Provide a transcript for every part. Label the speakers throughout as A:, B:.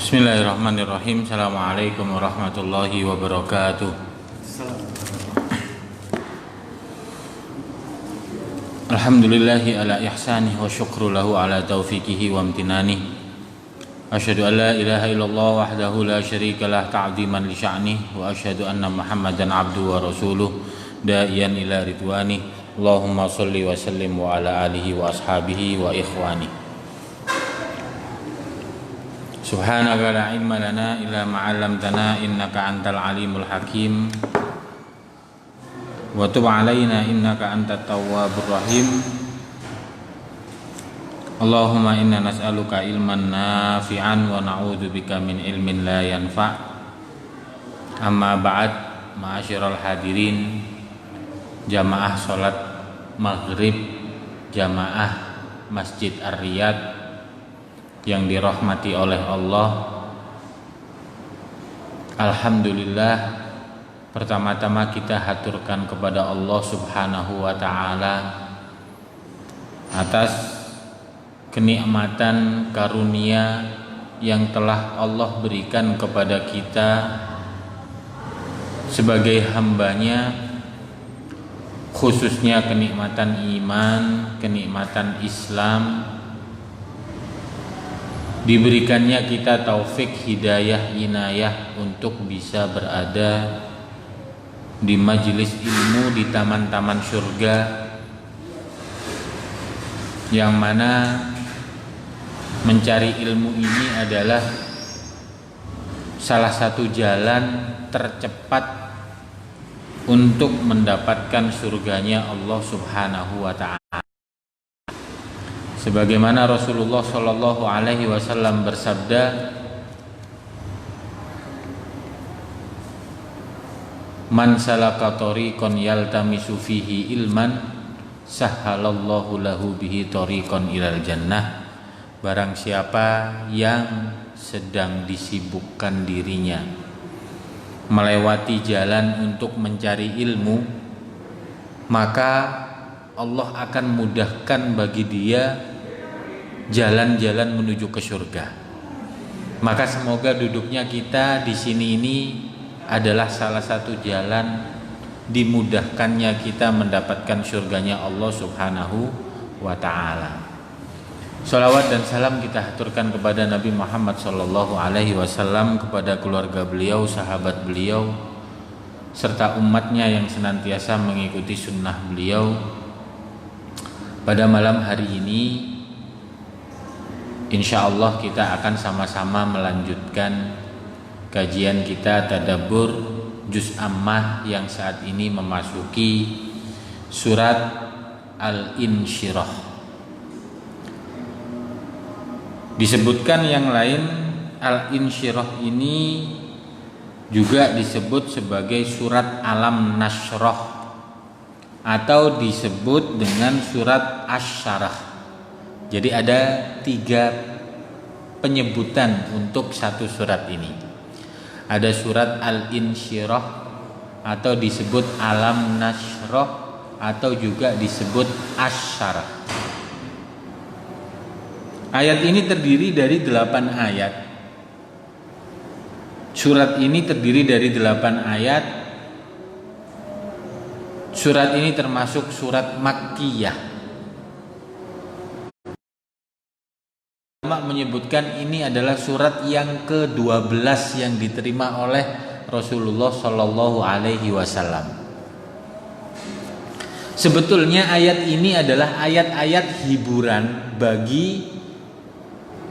A: Bismillahirrahmanirrahim. Assalamualaikum warahmatullahi wabarakatuh. Alhamdulillahi ala ihsanih wa syukru lahu ala taufiqihi wa amtinanih. Asyhadu an la ilaha illallah wahdahu la syarikalah ta'ziman li sya'nih wa asyhadu anna Muhammadan abduhu wa rasuluh da'iyan ila ridwanih. Allahumma shalli wa sallim wa ala alihi wa ashabihi wa ikhwanih. Subhanaka la ilma lana illa ma 'allamtana innaka antal alimul hakim wa tub 'alaina innaka antat tawwabur rahim. Allahumma inna nas'aluka ilman nafi'an wa na'udzubika min ilmin la yanfa'. Amma ba'd, ma'asyiral hadirin, jamaah salat maghrib jamaah Masjid Ar-Riyad yang dirahmati oleh Allah. Alhamdulillah, pertama-tama kita haturkan kepada Allah Subhanahu wa ta'ala atas kenikmatan karunia yang telah Allah berikan kepada kita sebagai hambanya, khususnya kenikmatan iman, kenikmatan Islam. Diberikannya kita taufik, hidayah, inayah untuk bisa berada di majelis ilmu di taman-taman surga, yang mana mencari ilmu ini adalah salah satu jalan tercepat untuk mendapatkan surganya Allah Subhanahu wa ta'ala. Sebagaimana Rasulullah Shallallahu Alaihi Wasallam bersabda, "Man salaka tariqan yaltamisu fihi ilman, sahhalallahu lahu bihi tariqan ilal jannah." Barang siapa yang sedang disibukkan dirinya melewati jalan untuk mencari ilmu, maka Allah akan mudahkan bagi dia jalan-jalan menuju ke surga. Maka semoga duduknya kita di sini ini adalah salah satu jalan dimudahkannya kita mendapatkan surganya Allah Subhanahu wa ta'ala. Shalawat dan salam kita haturkan kepada Nabi Muhammad sallallahu alaihi wasallam, kepada keluarga beliau, sahabat beliau, serta umatnya yang senantiasa mengikuti sunnah beliau. Pada malam hari ini insyaallah kita akan sama-sama melanjutkan kajian kita tadabbur juz ammah yang saat ini memasuki surat Al-Insyirah. Disebutkan yang lain, Al-Insyirah ini juga disebut sebagai surat Alam Nashrah atau disebut dengan surat Asy-Syarah. Jadi ada 3 penyebutan untuk satu surat ini. Ada surat Al-Insyirah atau disebut Alam Nashrah atau juga disebut Asy-Syarah. Ayat ini terdiri dari 8 ayat. Surat ini terdiri dari 8 ayat. Surat ini termasuk surat Makkiyah. Menyebutkan ini adalah surat yang ke-12 yang diterima oleh Rasulullah Shallallahu Alaihi Wasallam. Sebetulnya ayat ini adalah ayat-ayat hiburan bagi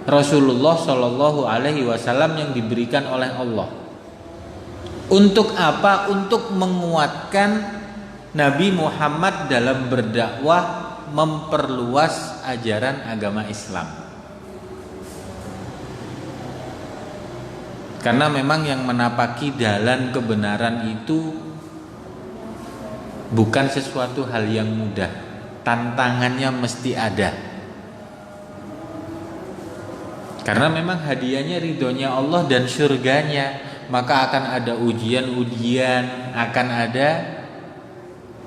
A: Rasulullah Shallallahu Alaihi Wasallam yang diberikan oleh Allah. Untuk apa? Untuk menguatkan Nabi Muhammad dalam berdakwah, memperluas ajaran agama Islam. Karena memang yang menapaki jalan kebenaran itu bukan sesuatu hal yang mudah. Tantangannya mesti ada. Karena memang hadiahnya ridhonya Allah dan surganya. Maka akan ada ujian-ujian, akan ada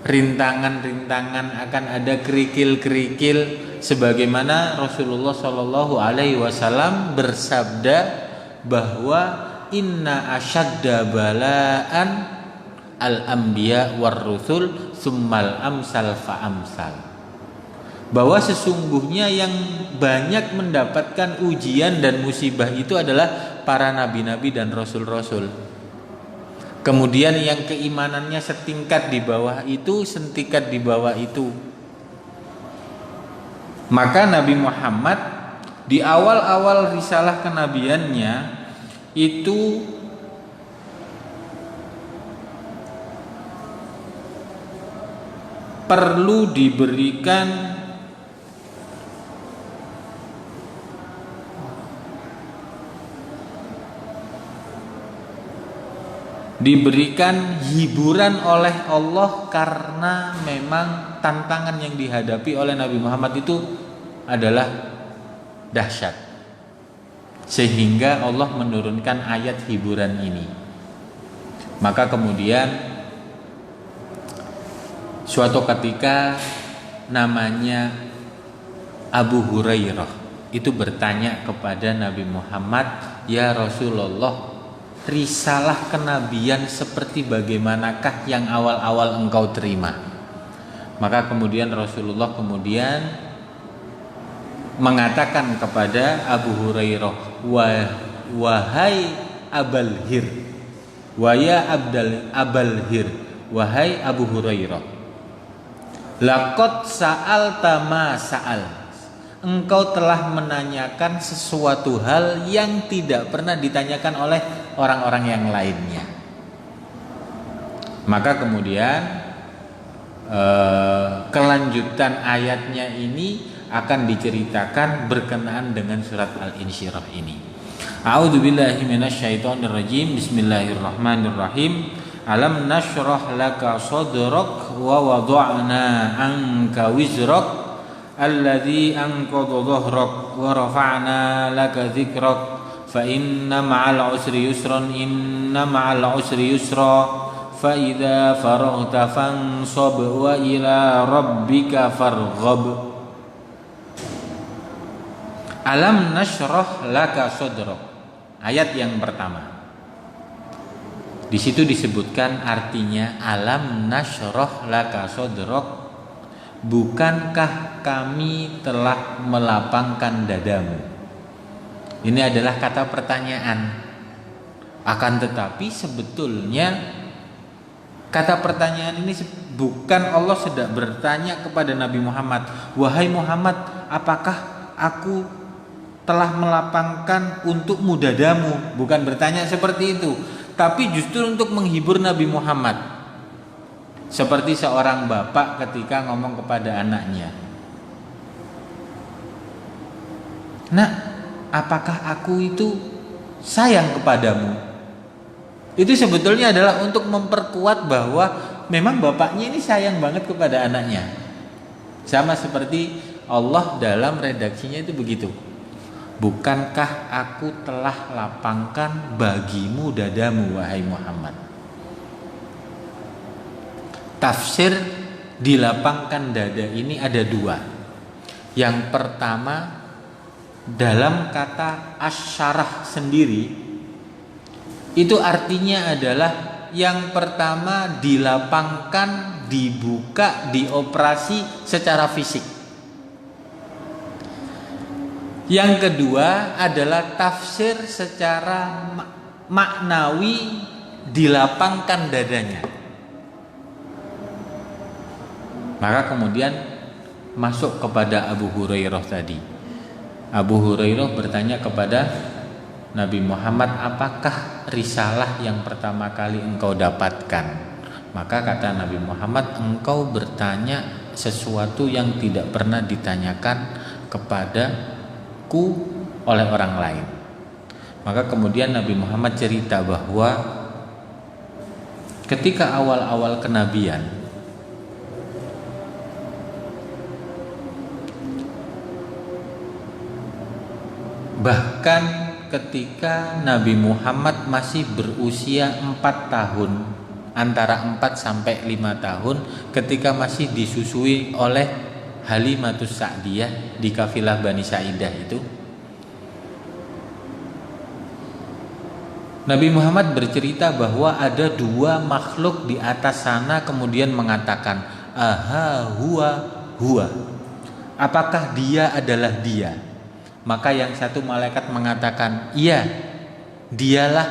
A: rintangan-rintangan, akan ada kerikil-kerikil, sebagaimana Rasulullah Shallallahu Alaihi Wasallam bersabda bahwa inna asyadda balaan al-anbiya war-rusul summal amsal fa amsal. Bahwa sesungguhnya yang banyak mendapatkan ujian dan musibah itu adalah para nabi-nabi dan rasul-rasul. Kemudian yang keimanannya setingkat di bawah itu, sentikat di bawah itu. Maka Nabi Muhammad di awal-awal risalah kenabiannya itu perlu diberikan hiburan oleh Allah, karena memang tantangan yang dihadapi oleh Nabi Muhammad itu adalah dahsyat, sehingga Allah menurunkan ayat hiburan ini. Maka kemudian suatu ketika namanya Abu Hurairah itu bertanya kepada Nabi Muhammad, "Ya Rasulullah, risalah kenabian seperti bagaimanakah yang awal-awal engkau terima?" Maka kemudian Rasulullah mengatakan kepada Abu Hurairah, "Wahai Abal Hir, Abal Hir, wahai Abu Hurairah, laqad sa'alta ma sa'al." Engkau telah menanyakan sesuatu hal yang tidak pernah ditanyakan oleh orang-orang yang lainnya. Maka kemudian kelanjutan ayatnya ini akan diceritakan berkenaan dengan surat Al-Insyirah ini. A'udzubillahi minasyaitonirrajim. Bismillahirrahmanirrahim. Alam nashrah laka sadrak wa wada'na anka wizrak alladzi anqadha dhahrak wa rafa'na laka dzikrak fa inna ma'al usri yusran inna ma'al usri yusra fa idza faraghta fansab wa ila rabbika farghab. Alam nashrah laka sadrak, ayat yang pertama. Di situ disebutkan artinya alam nashrah laka sadrak, bukankah kami telah melapangkan dadamu? Ini adalah kata pertanyaan. Akan tetapi sebetulnya kata pertanyaan ini bukan Allah sedang bertanya kepada Nabi Muhammad, "Wahai Muhammad, apakah aku telah melapangkan untukmu dadamu?" Bukan bertanya seperti itu, tapi justru untuk menghibur Nabi Muhammad. Seperti seorang bapak ketika ngomong kepada anaknya, "Nak, apakah aku itu sayang kepadamu?" Itu sebetulnya adalah untuk memperkuat bahwa memang bapaknya ini sayang banget kepada anaknya. Sama seperti Allah dalam redaksinya itu begitu. "Bukankah aku telah lapangkan bagimu dadamu, wahai Muhammad?" Tafsir dilapangkan dada ini ada dua. Yang pertama, dalam kata asyarah sendiri itu artinya adalah yang pertama dilapangkan, dibuka, dioperasi secara fisik. Yang kedua adalah tafsir secara maknawi, dilapangkan dadanya. Maka kemudian masuk kepada Abu Hurairah tadi. Abu Hurairah bertanya kepada Nabi Muhammad, "Apakah risalah yang pertama kali engkau dapatkan?" Maka kata Nabi Muhammad, "Engkau bertanya sesuatu yang tidak pernah ditanyakan kepadaku oleh orang lain." Maka kemudian Nabi Muhammad cerita bahwa ketika awal-awal kenabian, bahkan ketika Nabi Muhammad masih berusia 4 tahun, antara 4 sampai 5 tahun, ketika masih disusui oleh Halimatus Sa'diyah di kafilah Bani Sa'idah itu, Nabi Muhammad bercerita bahwa ada dua makhluk di atas sana kemudian mengatakan, aha huwa huwa. Apakah dia adalah dia? Maka yang satu malaikat mengatakan, iya, dialah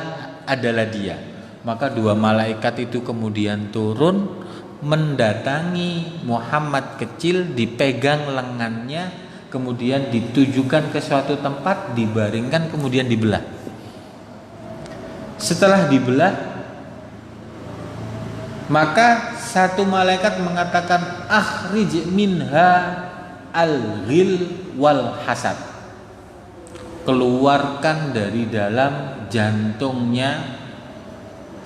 A: adalah dia. Maka dua malaikat itu kemudian turun mendatangi Muhammad kecil, dipegang lengannya, kemudian ditujukan ke suatu tempat, dibaringkan, kemudian dibelah. Setelah dibelah, maka satu malaikat mengatakan, akhrij minha al-ghil wal hasad. Keluarkan dari dalam jantungnya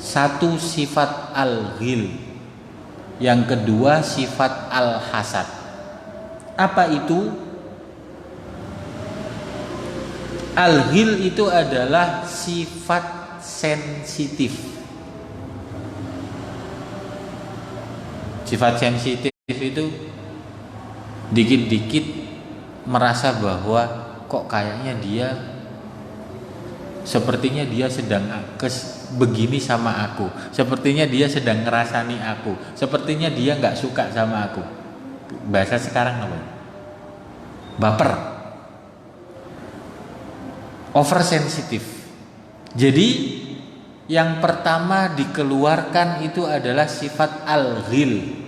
A: satu sifat al-ghil, yang kedua sifat al-hasad. Apa itu? Al-ghil itu adalah sifat sensitif. Sifat sensitif itu dikit-dikit merasa bahwa kok kayaknya dia, sepertinya dia sedang begini sama aku, sepertinya dia sedang ngerasani aku, sepertinya dia nggak suka sama aku. Bahasa sekarang apa? Baper, oversensitif. Jadi yang pertama dikeluarkan itu adalah sifat al-ghil,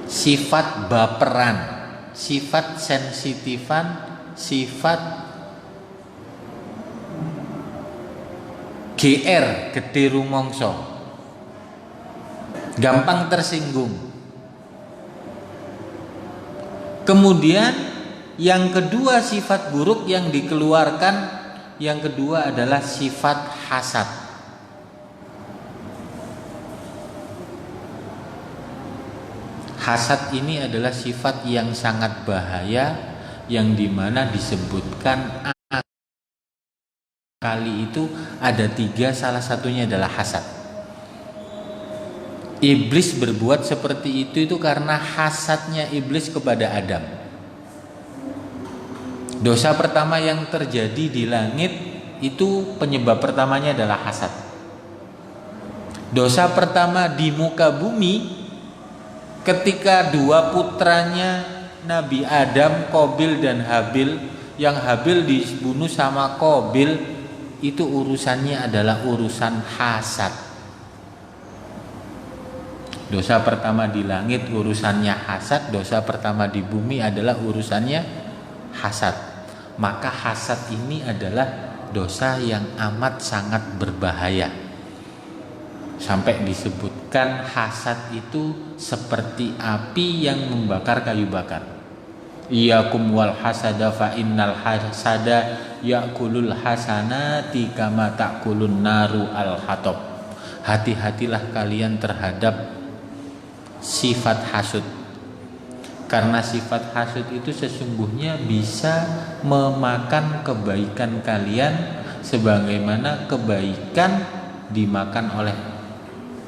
A: sifat baperan, sifat sensitifan, sifat GR, gede rumongso, gampang tersinggung. Kemudian yang kedua sifat buruk yang dikeluarkan, yang kedua adalah sifat hasad. Hasad ini adalah sifat yang sangat bahaya, yang dimana disebutkan kali itu ada 3, salah satunya adalah hasad. Iblis berbuat seperti itu karena hasadnya iblis kepada Adam. Dosa pertama yang terjadi di langit itu penyebab pertamanya adalah hasad. Dosa pertama di muka bumi ketika dua putranya Nabi Adam, Qabil dan Habil, yang Habil dibunuh sama Qabil, itu urusannya adalah urusan hasad. Dosa pertama di langit urusannya hasad, dosa pertama di bumi adalah urusannya hasad. Maka hasad ini adalah dosa yang amat sangat berbahaya. Sampai disebutkan hasad itu seperti api yang membakar kayu bakar. Iyakum wal hasada fa innal hasada yakulul hasanati kama takulun naru al hatab. Hati-hatilah kalian terhadap sifat hasud, karena sifat hasud itu sesungguhnya bisa memakan kebaikan kalian sebagaimana kebaikan dimakan oleh,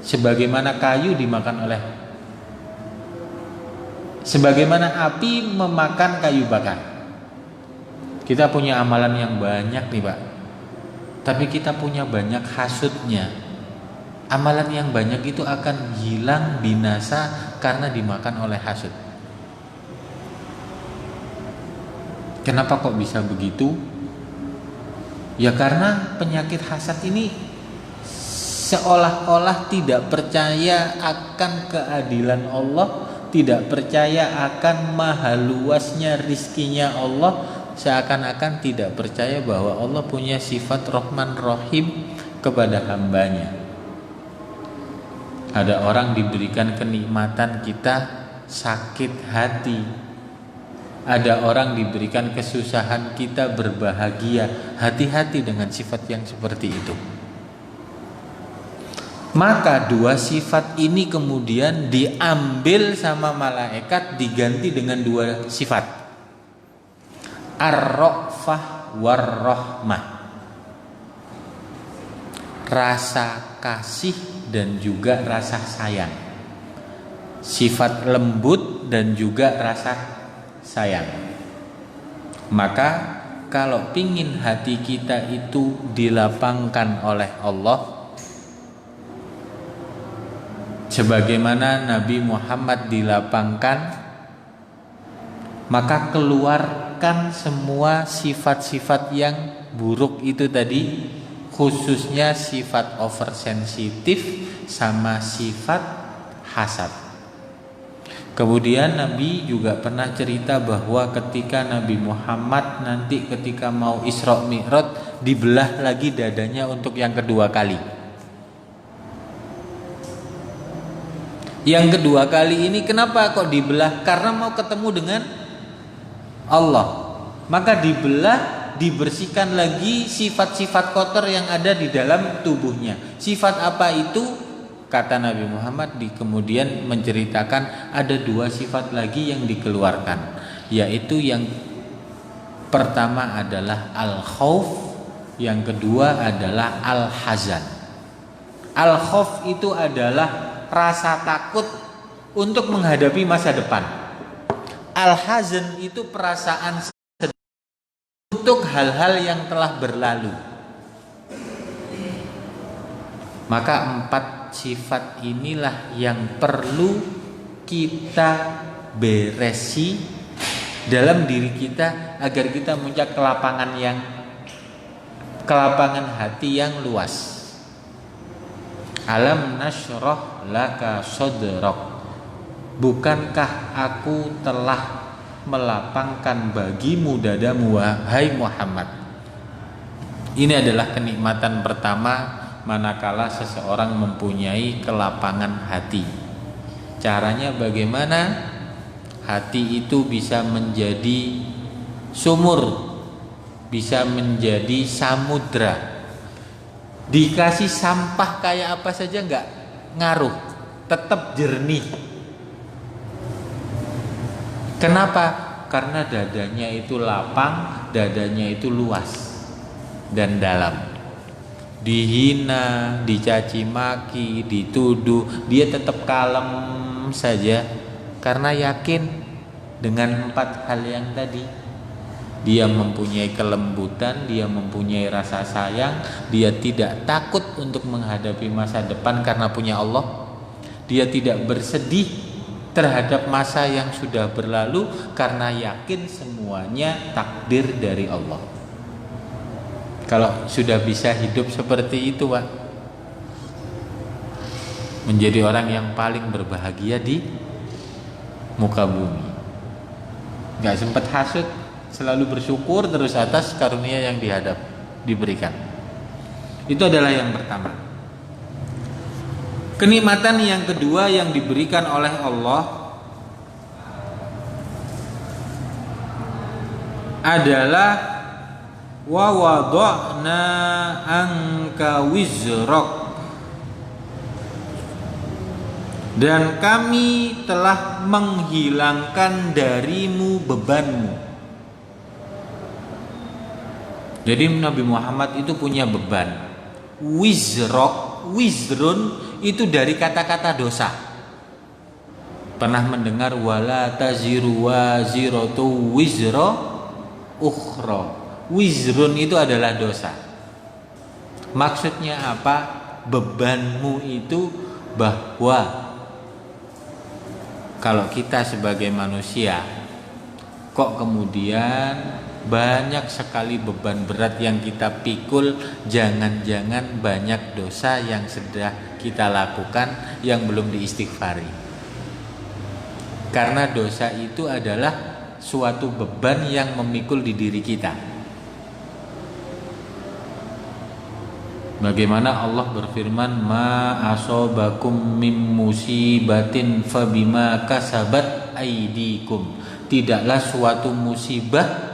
A: sebagaimana kayu dimakan oleh, sebagaimana api memakan kayu bakar. Kita punya amalan yang banyak nih Pak, tapi kita punya banyak hasudnya. Amalan yang banyak itu akan hilang, binasa karena dimakan oleh hasud. Kenapa kok bisa begitu? Ya karena penyakit hasad ini seolah-olah tidak percaya akan keadilan Allah, tidak percaya akan maha luasnya rizkinya Allah, seakan-akan tidak percaya bahwa Allah punya sifat Rahman Rahim kepada hambanya. Ada orang diberikan kenikmatan, kita sakit hati. Ada orang diberikan kesusahan, kita berbahagia. Hati-hati dengan sifat yang seperti itu. Maka dua sifat ini kemudian diambil sama malaikat, diganti dengan dua sifat, ar-ra'fah war-rahmah, rasa kasih dan juga rasa sayang, sifat lembut dan juga rasa sayang. Maka kalau pingin hati kita itu dilapangkan oleh Allah, sebagaimana Nabi Muhammad dilapangkan, maka keluarkan semua sifat-sifat yang buruk itu tadi, khususnya sifat oversensitif sama sifat hasad. Kemudian Nabi juga pernah cerita bahwa ketika Nabi Muhammad nanti ketika mau Isra Mi'raj, dibelah lagi dadanya untuk yang kedua kali. Yang kedua kali ini kenapa kok dibelah? Karena mau ketemu dengan Allah. Maka dibelah, dibersihkan lagi sifat-sifat kotor yang ada di dalam tubuhnya. Sifat apa itu? Kata Nabi Muhammad kemudian menceritakan ada dua sifat lagi yang dikeluarkan, yaitu yang pertama adalah al-khauf, yang kedua adalah al-hazan. Al-khauf itu adalah rasa takut untuk menghadapi masa depan. Al-hazan itu perasaan untuk hal-hal yang telah berlalu. Maka 4 sifat inilah yang perlu kita beresi dalam diri kita agar kita punya kelapangan hati yang luas. Alam nashrah laka sadrak, bukankah aku telah melapangkan bagimu dadamu wahai Muhammad. Ini adalah kenikmatan pertama manakala seseorang mempunyai kelapangan hati. Caranya bagaimana? Hati itu bisa menjadi sumur, bisa menjadi samudra. Dikasih sampah kayak apa saja enggak ngaruh, tetap jernih. Kenapa? Karena dadanya itu lapang, dadanya itu luas dan dalam. Dihina, dicaci maki, dituduh, dia tetap kalem saja karena yakin dengan 4 hal yang tadi. Dia mempunyai kelembutan, dia mempunyai rasa sayang, dia tidak takut untuk menghadapi masa depan karena punya Allah. Dia tidak bersedih terhadap masa yang sudah berlalu karena yakin semuanya takdir dari Allah. Kalau sudah bisa hidup seperti itu, Pak, menjadi orang yang paling berbahagia di muka bumi. Gak sempat hasut, selalu bersyukur terus atas karunia yang diberikan. Itu adalah yang pertama. Kenikmatan yang kedua yang diberikan oleh Allah adalah wa wada'na anka wizrak, dan kami telah menghilangkan darimu bebanmu. Jadi Nabi Muhammad itu punya beban. Wizrak, wizrun itu dari kata-kata dosa. Pernah mendengar wala taziru waziratu wizra ukhra? Wizrun itu adalah dosa. Maksudnya apa? Bebanmu itu bahwa kalau kita sebagai manusia kok kemudian banyak sekali beban berat yang kita pikul, jangan-jangan banyak dosa yang sudah kita lakukan yang belum diistighfari. Karena dosa itu adalah suatu beban yang memikul di diri kita. Bagaimana Allah berfirman, ma asobakum mim musibatin fabima kasabat aidikum. Tidaklah suatu musibah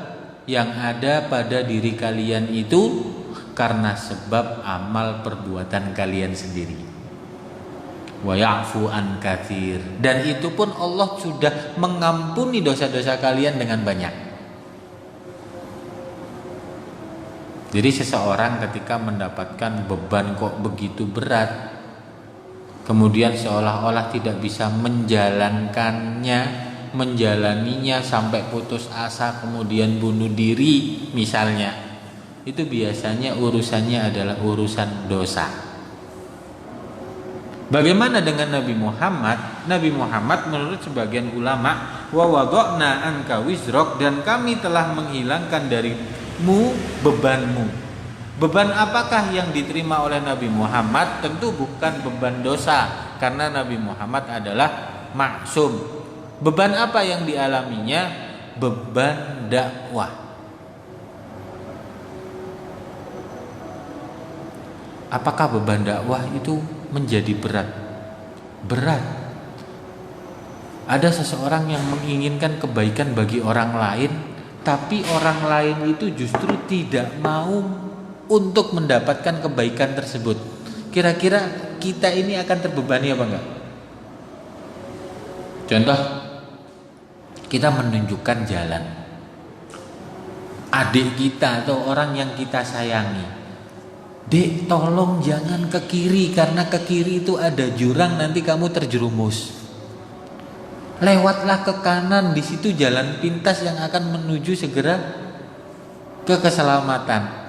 A: yang ada pada diri kalian itu karena sebab amal perbuatan kalian sendiri. Wa ya'fu an katsir, dan itu pun Allah sudah mengampuni dosa-dosa kalian dengan banyak. Jadi seseorang ketika mendapatkan beban kok begitu berat, kemudian seolah-olah tidak bisa menjalankannya, menjalaninya sampai putus asa kemudian bunuh diri misalnya, itu biasanya urusannya adalah urusan dosa. Bagaimana dengan Nabi Muhammad? Nabi Muhammad menurut sebagian ulama, wa wada'na anka wizrok, dan kami telah menghilangkan darimu bebanmu. Beban apakah yang diterima oleh Nabi Muhammad? Tentu bukan beban dosa, karena Nabi Muhammad adalah maksum. Beban apa yang dialaminya? Beban dakwah. Apakah beban dakwah itu menjadi berat? Berat. Ada seseorang yang menginginkan kebaikan bagi orang lain, tapi orang lain itu justru tidak mau untuk mendapatkan kebaikan tersebut. Kira-kira kita ini akan terbebani apa enggak? Contoh, kita menunjukkan jalan. Adik kita atau orang yang kita sayangi, "Dek, tolong jangan ke kiri, karena ke kiri itu ada jurang, nanti kamu terjerumus. Lewatlah ke kanan, di situ jalan pintas yang akan menuju segera ke keselamatan."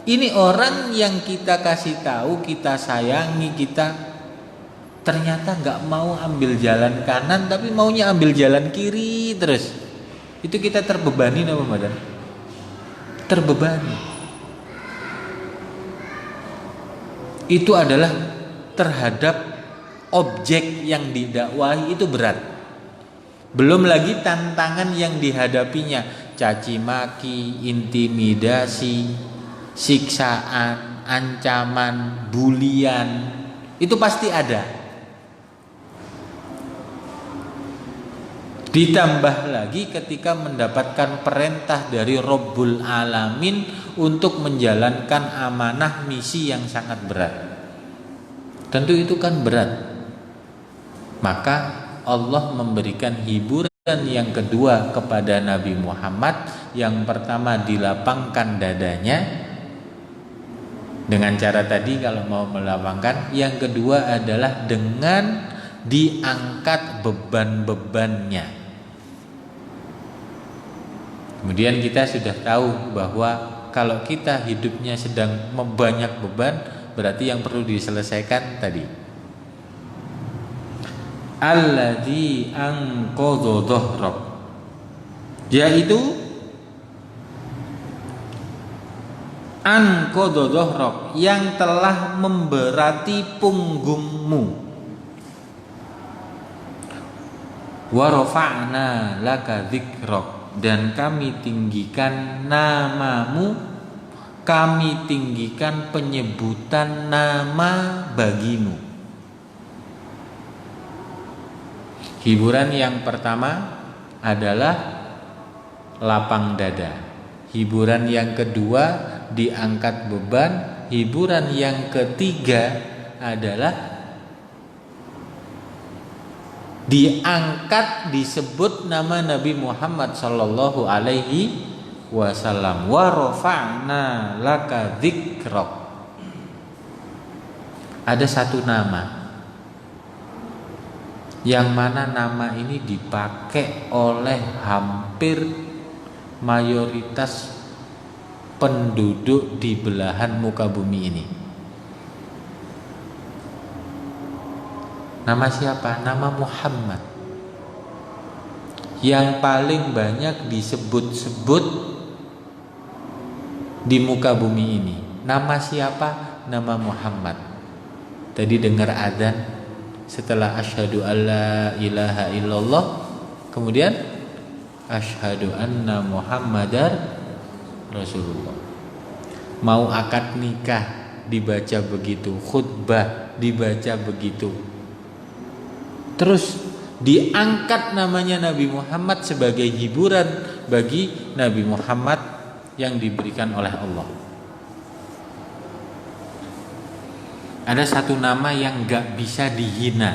A: Ini orang yang kita kasih tahu, kita sayangi, kita ternyata nggak mau ambil jalan kanan, tapi maunya ambil jalan kiri terus. Itu kita terbebani apa badan? Terbebani. Itu adalah terhadap objek yang didakwahi itu berat. Belum lagi tantangan yang dihadapinya, caci maki, intimidasi, siksaan, ancaman, bulian, itu pasti ada. Ditambah lagi ketika mendapatkan perintah dari Rabbul Alamin untuk menjalankan amanah misi yang sangat berat. Tentu itu kan berat. Maka Allah memberikan hiburan yang kedua kepada Nabi Muhammad. Yang pertama, dilapangkan dadanya dengan cara tadi kalau mau melapangkan. Yang kedua adalah dengan diangkat beban-bebannya. Kemudian kita sudah tahu bahwa kalau kita hidupnya sedang banyak beban, berarti yang perlu diselesaikan tadi, alladzi anqadha dhahrak, yaitu anqadha dhahrak, yang telah memberati punggungmu. Wa rafa'na laka dzikrak, dan kami tinggikan namamu, kami tinggikan penyebutan nama bagimu. Hiburan yang pertama adalah lapang dada. Hiburan yang kedua diangkat beban. Hiburan yang ketiga adalah diangkat, disebut nama Nabi Muhammad sallallahu alaihi wasallam. Wa rafa'na laka dzikrak. Ada satu nama yang mana nama ini dipakai oleh hampir mayoritas penduduk di belahan muka bumi ini. Nama siapa? Nama Muhammad. Yang paling banyak disebut-sebut di muka bumi ini. Nama siapa? Nama Muhammad. Tadi dengar adzan, setelah asyhadu alla ilaha illallah, kemudian asyhadu anna Muhammadar Rasulullah. Mau akad nikah dibaca begitu, khutbah dibaca begitu. Terus diangkat namanya Nabi Muhammad sebagai hiburan bagi Nabi Muhammad yang diberikan oleh Allah. Ada satu nama yang gak bisa dihina,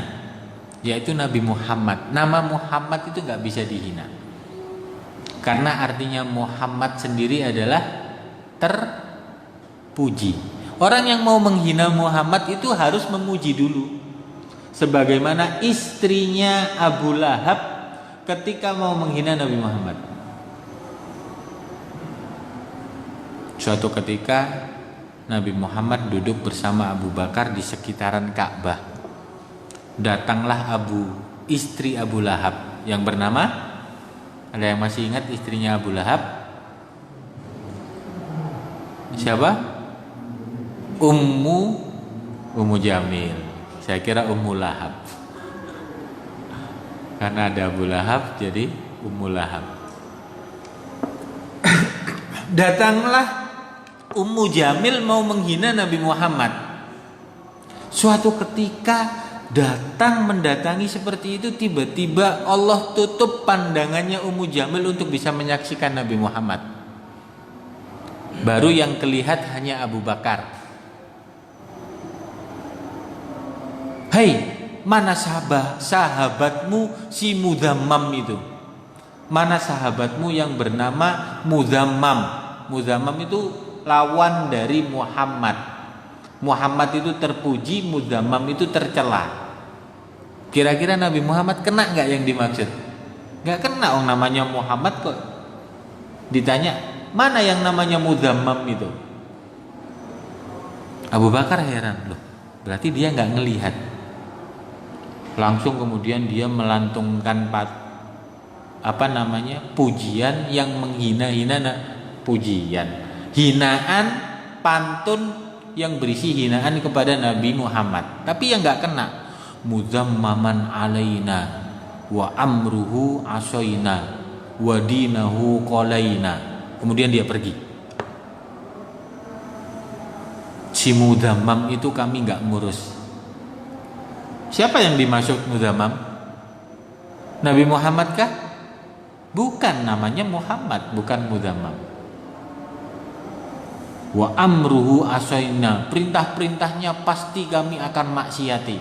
A: yaitu Nabi Muhammad. Nama Muhammad itu gak bisa dihina, karena artinya Muhammad sendiri adalah terpuji. Orang yang mau menghina Muhammad itu harus memuji dulu. Sebagaimana istrinya Abu Lahab ketika mau menghina Nabi Muhammad. Suatu ketika Nabi Muhammad duduk bersama Abu Bakar di sekitaran Ka'bah. Datanglah istri Abu Lahab yang bernama, ada yang masih ingat istrinya Abu Lahab? Siapa? Ummu Jamil. Saya kira Ummu Lahab. Karena ada Abu Lahab jadi Ummu Lahab. Datanglah Ummu Jamil mau menghina Nabi Muhammad. Suatu ketika mendatangi seperti itu, tiba-tiba Allah tutup pandangannya Ummu Jamil untuk bisa menyaksikan Nabi Muhammad. Baru yang terlihat hanya Abu Bakar. Hei, mana sahabatmu si Mudhammam itu? Mana sahabatmu yang bernama Mudhammam? Mudhammam itu lawan dari Muhammad. Muhammad itu terpuji, Mudhammam itu tercela. Kira-kira Nabi Muhammad kena nggak yang dimaksud? Nggak kena, namanya Muhammad kok. Ditanya, mana yang namanya Mudhammam itu? Abu Bakar heran, loh, berarti dia nggak ngelihat. Langsung kemudian dia melantungkan pujian yang menghina-hina, pujian, hinaan, pantun yang berisi hinaan kepada Nabi Muhammad. Tapi yang nggak kena, muzammaman alaina wa amruhu asoina wa dinahu qalaina. Kemudian dia pergi. Si Mudhammam itu kami nggak ngurus. Siapa yang dimaksud Mudhammam? Nabi Muhammad kah? Bukan, namanya Muhammad, bukan Mudhammam. Wa amruhu asoina, perintah-perintahnya pasti kami akan maksiati.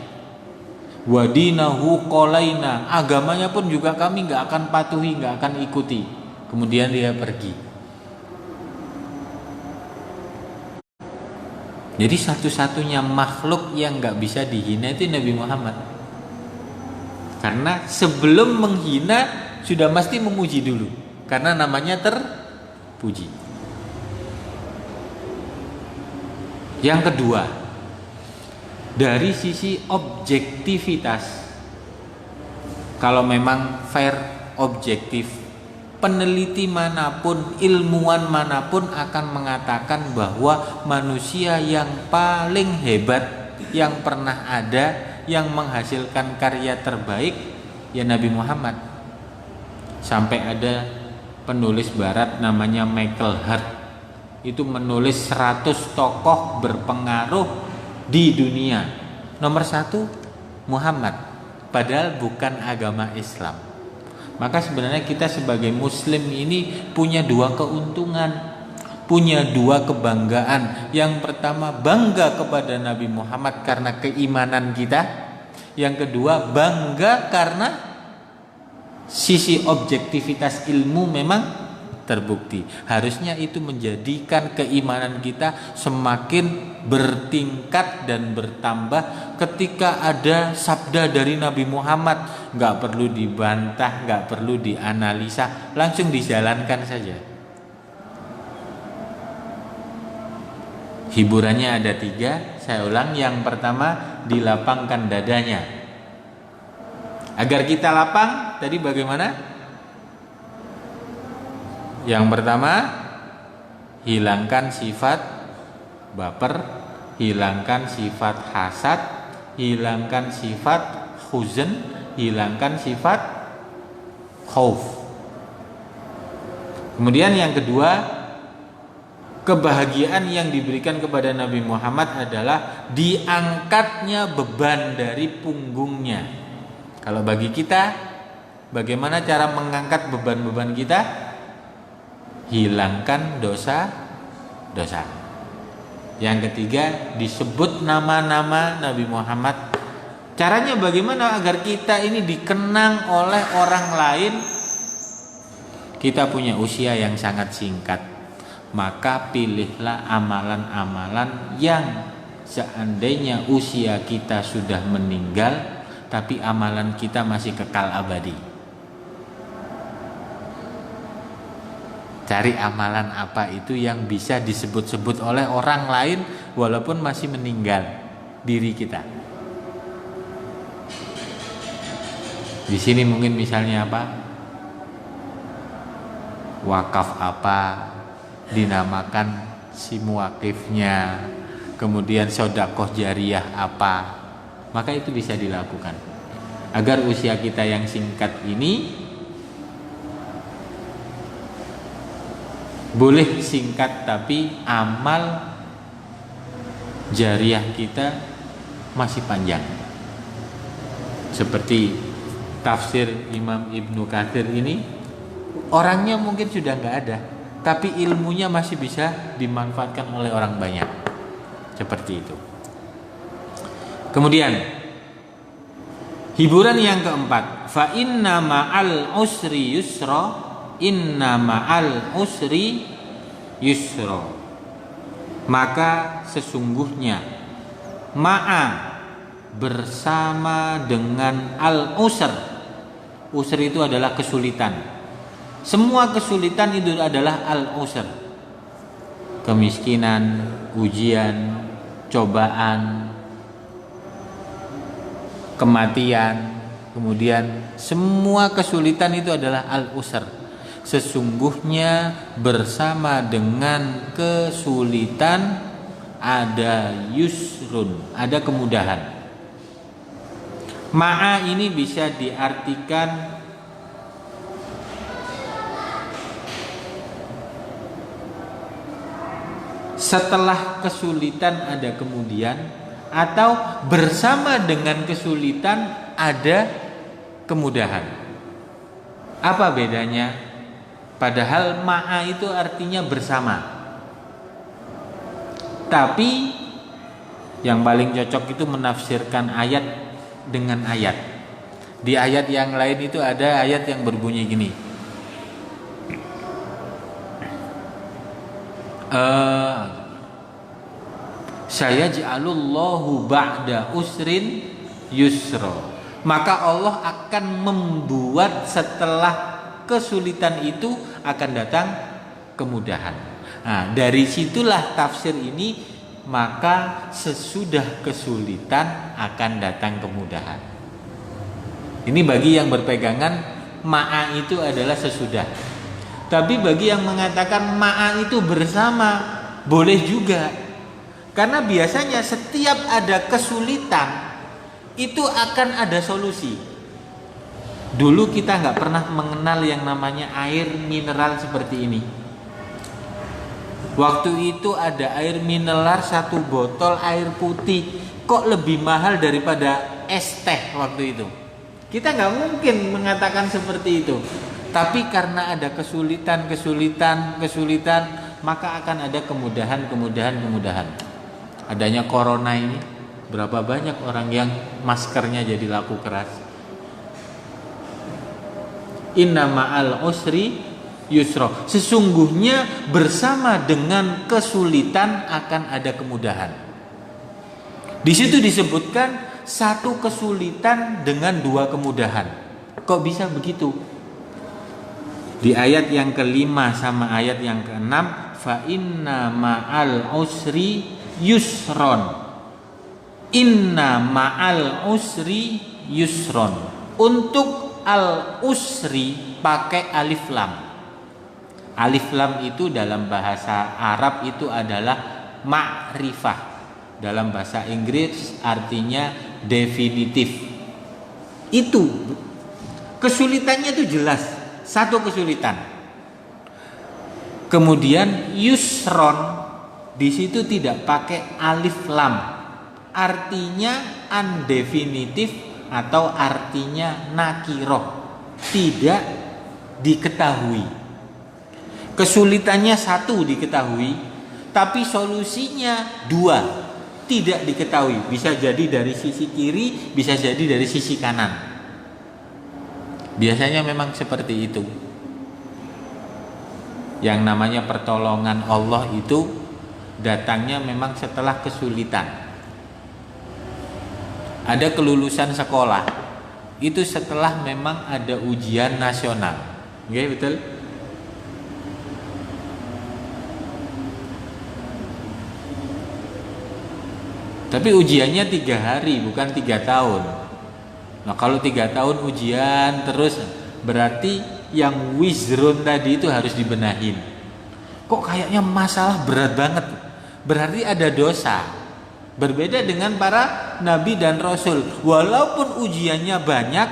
A: Wa dinahu qalaina, agamanya pun juga kami nggak akan patuhi, nggak akan ikuti. Kemudian dia pergi. Jadi satu-satunya makhluk yang nggak bisa dihina itu Nabi Muhammad. Karena sebelum menghina sudah mesti memuji dulu, karena namanya terpuji. Yang kedua, dari sisi objektivitas, kalau memang fair, objektif, peneliti manapun, ilmuwan manapun akan mengatakan bahwa manusia yang paling hebat yang pernah ada, yang menghasilkan karya terbaik, ya Nabi Muhammad. Sampai ada penulis barat namanya Michael Hart, itu menulis 100 tokoh berpengaruh di dunia. Nomor 1 Muhammad, padahal bukan agama Islam. Maka sebenarnya kita sebagai muslim ini punya dua keuntungan, punya dua kebanggaan. Yang pertama, bangga kepada Nabi Muhammad karena keimanan kita. Yang kedua, bangga karena sisi objektivitas ilmu memang terbukti. Harusnya itu menjadikan keimanan kita semakin bertingkat dan bertambah ketika ada sabda dari Nabi Muhammad. Gak perlu dibantah, gak perlu dianalisa, langsung dijalankan saja. Hiburannya ada 3. Saya ulang, yang pertama, dilapangkan dadanya. Agar kita lapang, tadi bagaimana? Yang pertama, hilangkan sifat baper, hilangkan sifat hasad, hilangkan sifat huzn, hilangkan sifat khauf. Kemudian yang kedua, kebahagiaan yang diberikan kepada Nabi Muhammad adalah diangkatnya beban dari punggungnya. Kalau bagi kita, bagaimana cara mengangkat beban-beban kita? Hilangkan dosa-dosa. Yang ketiga, disebut nama-nama Nabi Muhammad. Caranya bagaimana agar kita ini dikenang oleh orang lain? Kita punya usia yang sangat singkat, maka pilihlah amalan-amalan yang seandainya usia kita sudah meninggal, tapi amalan kita masih kekal abadi. Cari amalan apa itu yang bisa disebut-sebut oleh orang lain walaupun masih meninggal diri kita. Di sini mungkin misalnya apa? Wakaf apa, dinamakan si muwakifnya, kemudian sedekah jariyah apa, maka itu bisa dilakukan agar usia kita yang singkat ini boleh singkat tapi amal jariyah kita masih panjang. Seperti tafsir Imam Ibnu Katsir ini, orangnya mungkin sudah nggak ada, tapi ilmunya masih bisa dimanfaatkan oleh orang banyak. Seperti itu. Kemudian hiburan yang keempat, fa inna ma'al usri yusra, inna ma'al usri yusra. Maka sesungguhnya ma'a bersama dengan al-usr. Usr itu adalah kesulitan. Semua kesulitan itu adalah al-usr. Kemiskinan, ujian, cobaan, kematian, kemudian semua kesulitan itu adalah al-usr. Sesungguhnya bersama dengan kesulitan ada yusrun, ada kemudahan. Ma'a ini bisa diartikan setelah kesulitan ada kemudian, atau bersama dengan kesulitan ada kemudahan. Apa bedanya? Padahal ma'a itu artinya bersama. Tapi yang paling cocok itu menafsirkan ayat dengan ayat. Di ayat yang lain itu ada ayat yang berbunyi gini. Sayaj'alullahu ba'da usrin yusra. Maka Allah akan membuat setelah kesulitan itu akan datang kemudahan. Nah, dari situlah tafsir ini, maka sesudah kesulitan akan datang kemudahan. Ini bagi yang berpegangan ma'a itu adalah sesudah. Tapi bagi yang mengatakan ma'a itu bersama, boleh juga. Karena biasanya setiap ada kesulitan itu akan ada solusi. Dulu kita nggak pernah mengenal yang namanya air mineral seperti ini. Waktu itu ada air mineral 1 botol air putih kok lebih mahal daripada es teh waktu itu. Kita nggak mungkin mengatakan seperti itu. Tapi karena ada kesulitan, maka akan ada kemudahan. Adanya corona ini, berapa banyak orang yang maskernya jadi laku keras. Inna ma'al usri yusra. Sesungguhnya bersama dengan kesulitan akan ada kemudahan. Di situ disebutkan satu kesulitan dengan 2 kemudahan. Kok bisa begitu? Di ayat yang ke-5 sama ayat yang ke-6, fa inna ma'al usri yusron. Inna ma'al usri yusron. Untuk al-usri pakai alif lam. Alif lam itu dalam bahasa Arab itu adalah ma'rifah. Dalam bahasa Inggris artinya definitif. Itu kesulitannya itu jelas, satu kesulitan. Kemudian yusron di situ tidak pakai alif lam. Artinya undefinitif atau artinya nakiroh, tidak diketahui. Kesulitannya 1 diketahui, tapi solusinya 2 tidak diketahui. Bisa jadi dari sisi kiri, bisa jadi dari sisi kanan. Biasanya memang seperti itu. Yang namanya pertolongan Allah itu datangnya memang setelah kesulitan. Ada kelulusan sekolah itu setelah memang ada ujian nasional. Oke, betul? Tapi ujiannya 3 hari bukan 3 tahun. Nah kalau 3 tahun ujian terus, berarti yang wizrun tadi itu harus dibenahin. Kok kayaknya masalah berat banget? Berarti ada dosa. Berbeda dengan para nabi dan rasul. Walaupun ujiannya banyak,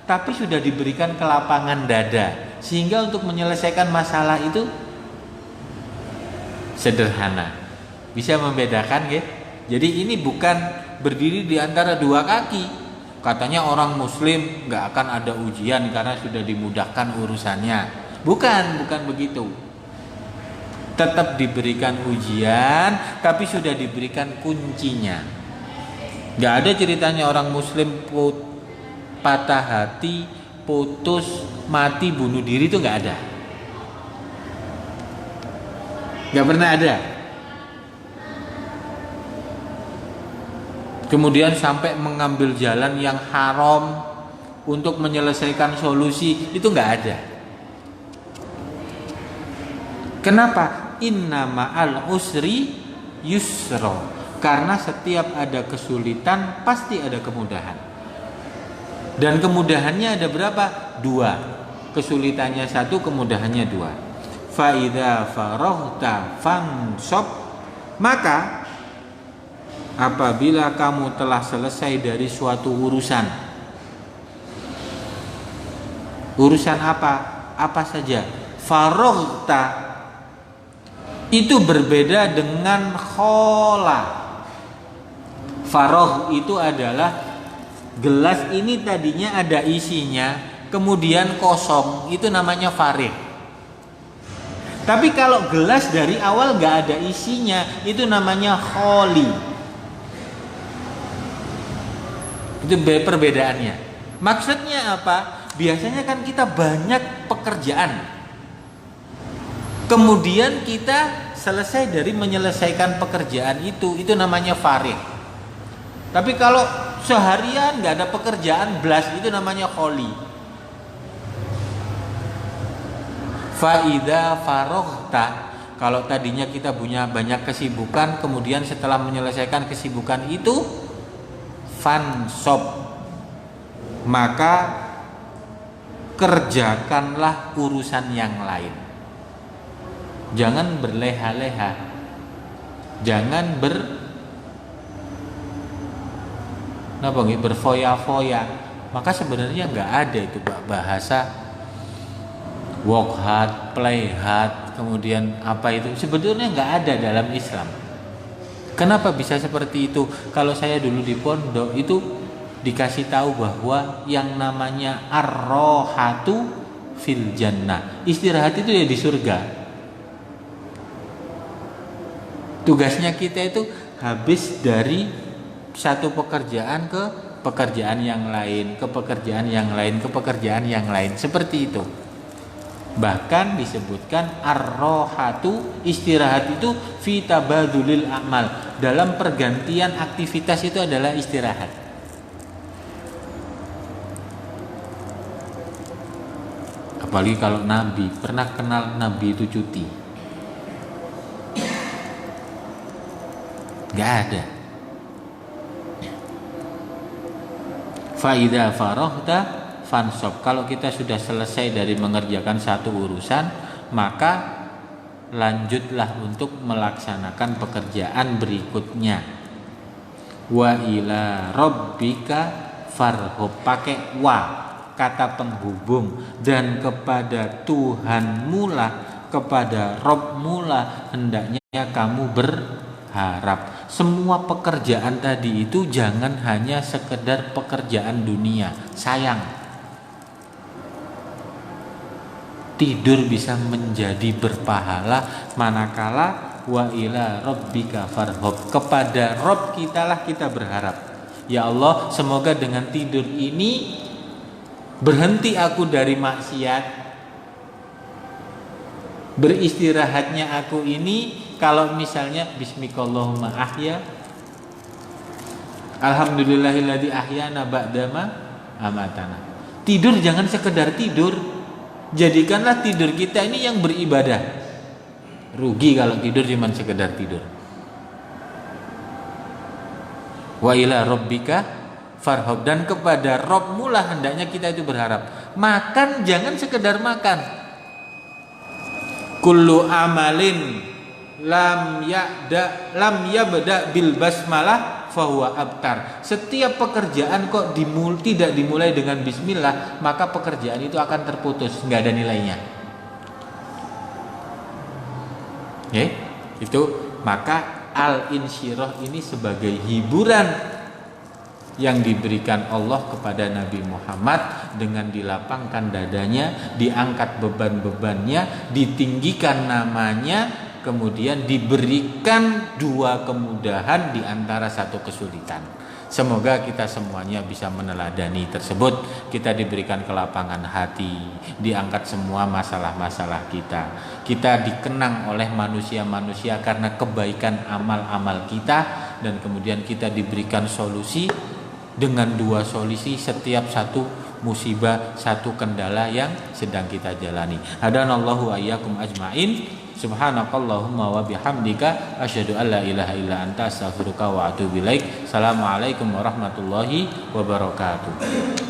A: tapi sudah diberikan kelapangan dada, sehingga untuk menyelesaikan masalah itu sederhana. Bisa membedakan ya. Jadi ini bukan berdiri di antara dua kaki. Katanya orang muslim gak akan ada ujian karena sudah dimudahkan urusannya. Bukan begitu. Tetap diberikan ujian, tapi sudah diberikan kuncinya. Gak ada ceritanya orang muslim patah hati, putus, mati, bunuh diri, itu gak ada. Gak pernah ada. Kemudian sampai mengambil jalan yang haram untuk menyelesaikan solusi, itu nggak ada. Kenapa? Inna ma'al usri yusro. Karena setiap ada kesulitan pasti ada kemudahan. Dan kemudahannya ada berapa? 2. Kesulitannya 1, kemudahannya 2. Fa idza faraghta fanshab, maka apabila kamu telah selesai dari suatu urusan. Urusan apa? Apa saja. Faraghta itu berbeda dengan khola. Faragh itu adalah gelas ini tadinya ada isinya, kemudian kosong, itu namanya farig. Tapi kalau gelas dari awal gak ada isinya, itu namanya kholi. Itu perbedaannya. Maksudnya apa? Biasanya kan kita banyak pekerjaan, kemudian kita selesai dari menyelesaikan pekerjaan itu namanya farig. Tapi kalau seharian gak ada pekerjaan blas, itu namanya kholi. Faida faroghta, kalau tadinya kita punya banyak kesibukan, kemudian setelah menyelesaikan kesibukan itu fansob, maka kerjakanlah urusan yang lain. Jangan berleha-leha, jangan berfoya-foya. Maka sebenarnya nggak ada itu bahasa work hard, play hard, kemudian apa itu, sebetulnya nggak ada dalam Islam. Kenapa bisa seperti itu? Kalau saya dulu di pondok itu dikasih tahu bahwa yang namanya ar-rohatu fil jannah, istirahat itu ya di surga. Tugasnya kita itu habis dari satu pekerjaan ke pekerjaan yang lain, ke pekerjaan yang lain, ke pekerjaan yang lain, seperti itu. Bahkan disebutkan ar-rohatu, istirahat itu fi tabadulil amal, dalam pergantian aktivitas itu adalah istirahat. Apalagi kalau Nabi, pernah kenal Nabi itu cuti? Gak ada. Faida farohta fansob. Kalau kita sudah selesai dari mengerjakan satu urusan, maka lanjutlah untuk melaksanakan pekerjaan berikutnya. Wa ila rabbika farhub, pakai wa, kata penghubung, dan kepada Tuhanmu lah, kepada Rabbmu lah hendaknya kamu berharap. Semua pekerjaan tadi itu jangan hanya sekedar pekerjaan dunia. Sayang, tidur bisa menjadi berpahala manakala wa ila rabbika farhab, kepada Rabb kita lah kita berharap. Ya Allah, semoga dengan tidur ini berhenti aku dari maksiat, beristirahatnya aku ini, kalau misalnya bismikallahumma ahya, alhamdulillahilladzi ahyana ba'dama amatana. Tidur jangan sekedar tidur, jadikanlah tidur kita ini yang beribadah. Rugi kalau tidur cuma sekedar tidur. Wa ila rabbika farhab, dan kepada Rabbmu lah hendaknya kita itu berharap. Makan jangan sekedar makan. Kullu amalin lam yabda bil basmalah fahuwa abtar. Setiap pekerjaan kok tidak dimulai dengan bismillah, maka pekerjaan itu akan terputus, nggak ada nilainya. Itu maka al-insyirah ini sebagai hiburan yang diberikan Allah kepada Nabi Muhammad dengan dilapangkan dadanya, diangkat beban-bebannya, ditinggikan namanya, kemudian diberikan dua kemudahan di antara satu kesulitan. Semoga kita semuanya bisa meneladani tersebut. Kita diberikan kelapangan hati, diangkat semua masalah-masalah kita. Kita dikenang oleh manusia-manusia karena kebaikan amal-amal kita, dan kemudian kita diberikan solusi dengan dua solusi setiap satu musibah, satu kendala yang sedang kita jalani. Hadanallahu ayyakum ajmain. Subhanakallahumma wa bihamdika asyhadu an la ilaha illa anta astaghfiruka wa atubu ilaik. Assalamualaikum warahmatullahi wabarakatuh.